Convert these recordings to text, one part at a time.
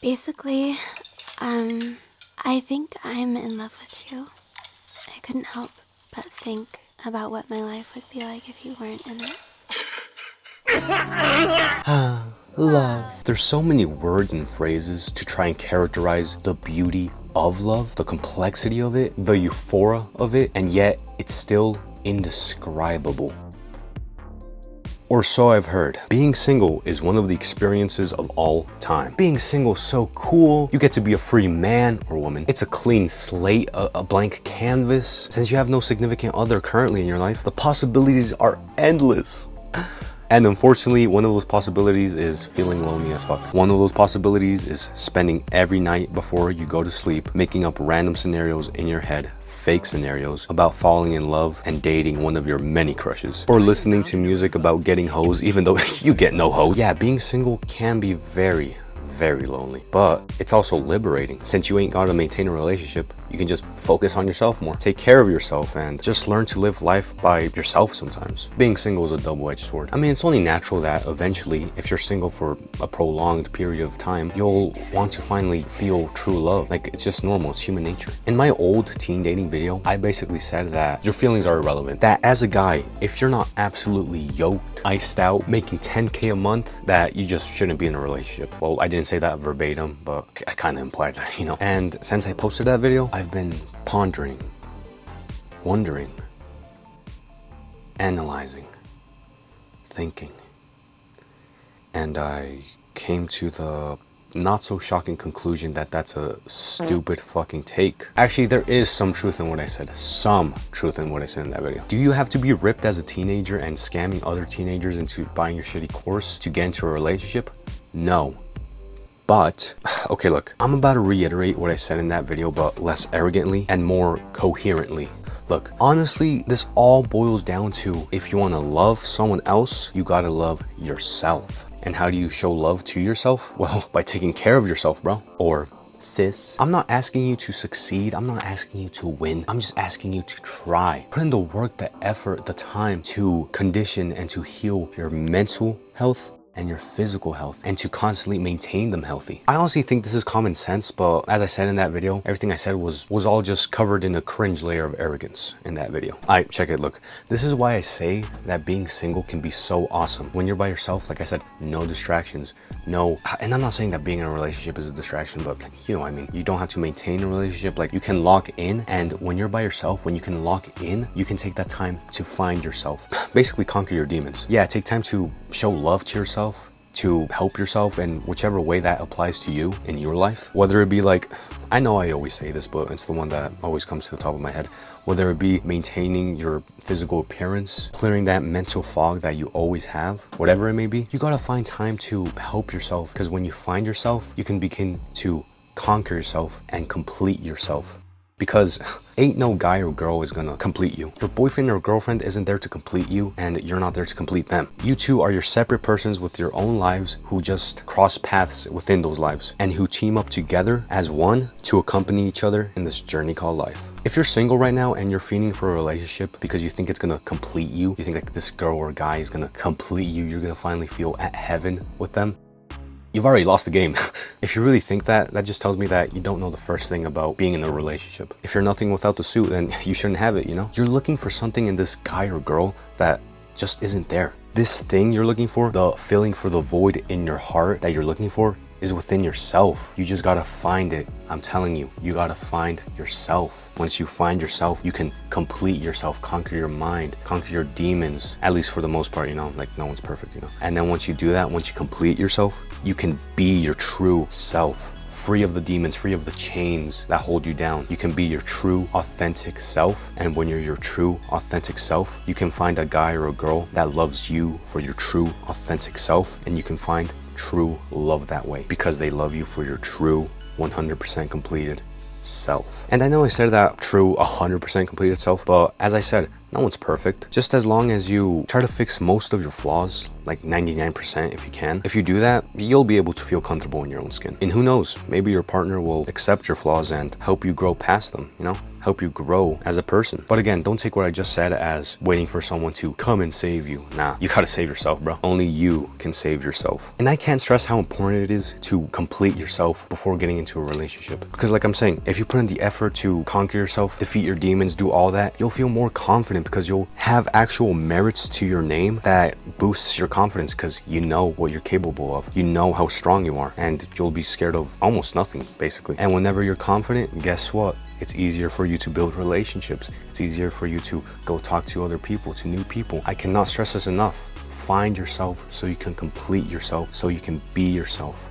Basically, I think I'm in love with you. I couldn't help but think about what my life would be like if you weren't in it. Love. There's so many words and phrases to try and characterize the beauty of love, the complexity of it, the euphoria of it, and yet it's still indescribable. Or so I've heard. Being single is one of the experiences of all time. Being single is so cool. You get to be a free man or woman. It's a clean slate, a blank canvas. Since you have no significant other currently in your life, the possibilities are endless. And unfortunately, one of those possibilities is feeling lonely as fuck. One of those possibilities is spending every night before you go to sleep making up random scenarios in your head, fake scenarios, about falling in love and dating one of your many crushes. Or listening to music about getting hoes even though you get no hoe. Yeah, being single can be very lonely, but it's also liberating. Since you ain't gotta maintain a relationship, you can just focus on yourself more, take care of yourself, and just learn to live life by yourself sometimes. Being single is a double-edged sword. I mean, it's only natural that eventually, if you're single for a prolonged period of time, you'll want to finally feel true love. Like, it's just normal, it's human nature. In my old teen dating video, I basically said that your feelings are irrelevant. That as a guy, if you're not absolutely yoked, iced out, making 10K a month, that you just shouldn't be in a relationship. Well, I didn't say that verbatim, but I kind of implied that, you know? And since I posted that video, I've been pondering, wondering, analyzing, thinking, and I came to the not so shocking conclusion that that's a stupid fucking take. Actually, there is some truth in what I said. Some truth in what I said in that video. Do you have to be ripped as a teenager and scamming other teenagers into buying your shitty course to get into a relationship? No. But, okay, look, I'm about to reiterate what I said in that video, but less arrogantly and more coherently. Look, honestly, this all boils down to, if you want to love someone else, you gotta love yourself. And how do you show love to yourself? Well, by taking care of yourself, bro. Or sis. I'm not asking you to succeed. I'm not asking you to win. I'm just asking you to try. Put in the work, the effort, the time to condition and to heal your mental health and your physical health, and to constantly maintain them healthy. I honestly think this is common sense, but as I said in that video, everything I said was all just covered in a cringe layer of arrogance in that video. Alright, check it, look. This is why I say that being single can be so awesome. When you're by yourself, like I said, no distractions, no, and I'm not saying that being in a relationship is a distraction, but like, you know what I mean? You don't have to maintain a relationship, like you can lock in, and when you're by yourself, when you can lock in, you can take that time to find yourself. Basically conquer your demons. Yeah, take time to show love to yourself, to help yourself in whichever way that applies to you in your life. Whether it be like, I know I always say this, but it's the one that always comes to the top of my head. Whether it be maintaining your physical appearance, clearing that mental fog that you always have, whatever it may be, you gotta find time to help yourself, because when you find yourself, you can begin to conquer yourself and complete yourself. Because ain't no guy or girl is gonna complete you. Your boyfriend or girlfriend isn't there to complete you, and you're not there to complete them. You two are your separate persons with your own lives who just cross paths within those lives, and who team up together as one to accompany each other in this journey called life. If you're single right now and you're fiending for a relationship because you think it's gonna complete you, you think like this girl or guy is gonna complete you, you're gonna finally feel at heaven with them, you've already lost the game. If you really think that, that just tells me that you don't know the first thing about being in a relationship. If you're nothing without the suit, then you shouldn't have it, you know? You're looking for something in this guy or girl that just isn't there. This thing you're looking for, the feeling for the void in your heart that you're looking for, is within yourself. You just gotta find it. I'm telling you, you gotta find yourself. Once you find yourself, you can complete yourself, conquer your mind, conquer your demons, at least for the most part, you know, like no one's perfect, you know. And then once you do that, once you complete yourself, you can be your true self, free of the demons, free of the chains that hold you down. You can be your true, authentic self. And when you're your true, authentic self, you can find a guy or a girl that loves you for your true, authentic self, and you can find true love that way, because they love you for your true 100% completed self. And I know I said that true 100% completed self, but as I said, no one's perfect. Just as long as you try to fix most of your flaws, like 99% if you can, if you do that, you'll be able to feel comfortable in your own skin. And who knows, maybe your partner will accept your flaws and help you grow past them, you know? help you grow as a person. But again, don't take what I just said as waiting for someone to come and save you. Nah, you gotta save yourself, bro. Only you can save yourself. And I can't stress how important it is to complete yourself before getting into a relationship. Because like I'm saying, if you put in the effort to conquer yourself, defeat your demons, do all that, you'll feel more confident because you'll have actual merits to your name that boosts your confidence because you know what you're capable of. You know how strong you are, and you'll be scared of almost nothing, basically. And whenever you're confident, guess what? It's easier for you to build relationships. It's easier for you to go talk to other people, to new people. I cannot stress this enough. Find yourself so you can complete yourself, so you can be yourself.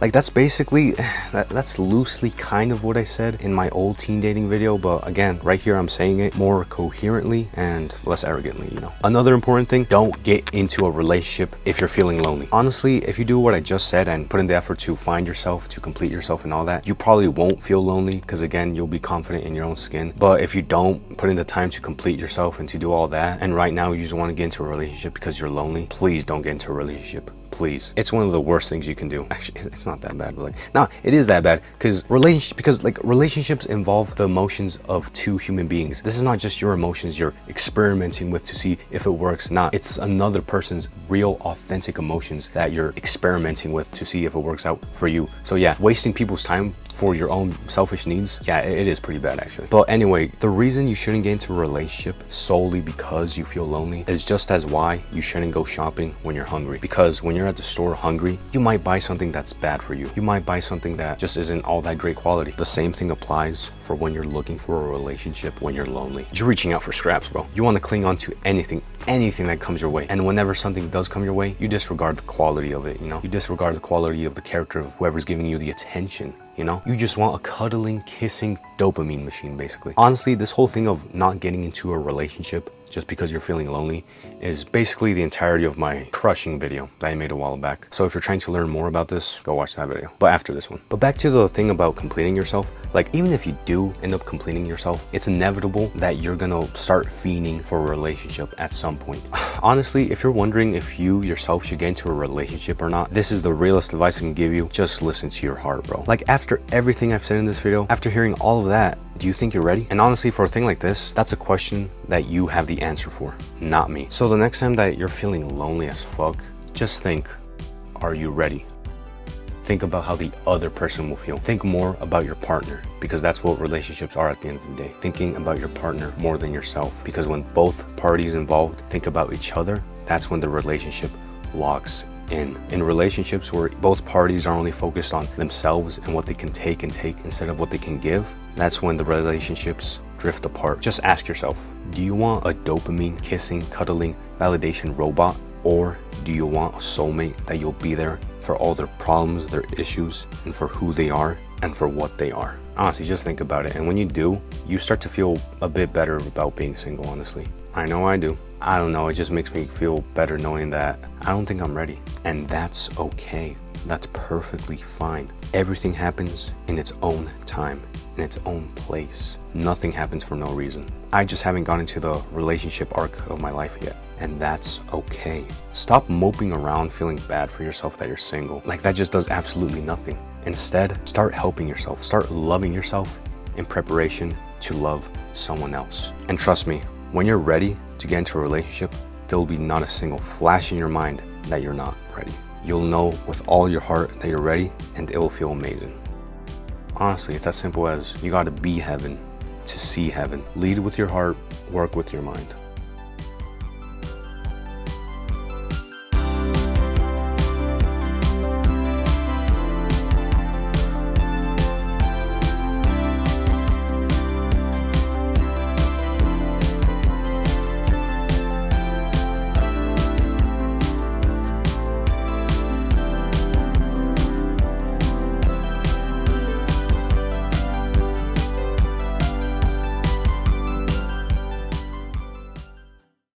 Like that's basically, that's loosely kind of what I said in my old teen dating video, but again, right here I'm saying it more coherently and less arrogantly, you know. Another important thing, don't get into a relationship if you're feeling lonely. Honestly, if you do what I just said and put in the effort to find yourself, to complete yourself and all that, you probably won't feel lonely because again, you'll be confident in your own skin. But if you don't put in the time to complete yourself and to do all that, and right now you just want to get into a relationship because you're lonely, please don't get into a relationship. Please. It's one of the worst things you can do. Actually, it's not that bad, but like, nah, it is that bad because relationships involve the emotions of two human beings. This is not just your emotions you're experimenting with to see if it works. Nah, it's another person's real, authentic emotions that you're experimenting with to see if it works out for you. So yeah, wasting people's time for your own selfish needs, yeah, it is pretty bad actually. But anyway, the reason you shouldn't get into a relationship solely because you feel lonely is just as why you shouldn't go shopping when you're hungry. Because when you're at the store hungry, you might buy something that's bad for you. You might buy something that just isn't all that great quality. The same thing applies for when you're looking for a relationship when you're lonely. You're reaching out for scraps, bro. You want to cling on to anything that comes your way. And whenever something does come your way, you disregard the quality of it, you know? You disregard the quality of the character of whoever's giving you the attention. You know, you just want a cuddling, kissing dopamine machine, basically. Honestly, this whole thing of not getting into a relationship just because you're feeling lonely is basically the entirety of my crushing video that I made a while back. So if you're trying to learn more about this, go watch that video, but after this one. But back to the thing about completing yourself, like even if you do end up completing yourself, it's inevitable that you're gonna start fiending for a relationship at some point. Honestly, if you're wondering if you yourself should get into a relationship or not, this is the realest advice I can give you. Just listen to your heart, bro. Like after everything I've said in this video, after hearing all of that, do you think you're ready? And honestly, for a thing like this, that's a question that you have the answer for, not me. So the next time that you're feeling lonely as fuck, just think, are you ready? Think about how the other person will feel. Think more about your partner, because that's what relationships are at the end of the day. Thinking about your partner more than yourself, because when both parties involved think about each other, that's when the relationship locks in. In relationships where both parties are only focused on themselves and what they can take instead of what they can give, that's when the relationships drift apart. Just ask yourself, do you want a dopamine kissing, cuddling, validation robot? Or do you want a soulmate that you'll be there for all their problems, their issues, and for who they are and for what they are? Honestly, just think about it. And when you do, you start to feel a bit better about being single, honestly. I know I do. I don't know, it just makes me feel better knowing that I don't think I'm ready. And that's okay. That's perfectly fine. Everything happens in its own time, in its own place. Nothing happens for no reason. I just haven't gone into the relationship arc of my life yet, and that's okay. Stop moping around feeling bad for yourself that you're single. Like that just does absolutely nothing. Instead, start helping yourself. Start loving yourself in preparation to love someone else. And trust me, when you're ready to get into a relationship, there will be not a single flash in your mind that you're not ready. You'll know with all your heart that you're ready, and it will feel amazing. Honestly, it's as simple as you gotta be heaven to see heaven. Lead with your heart, work with your mind.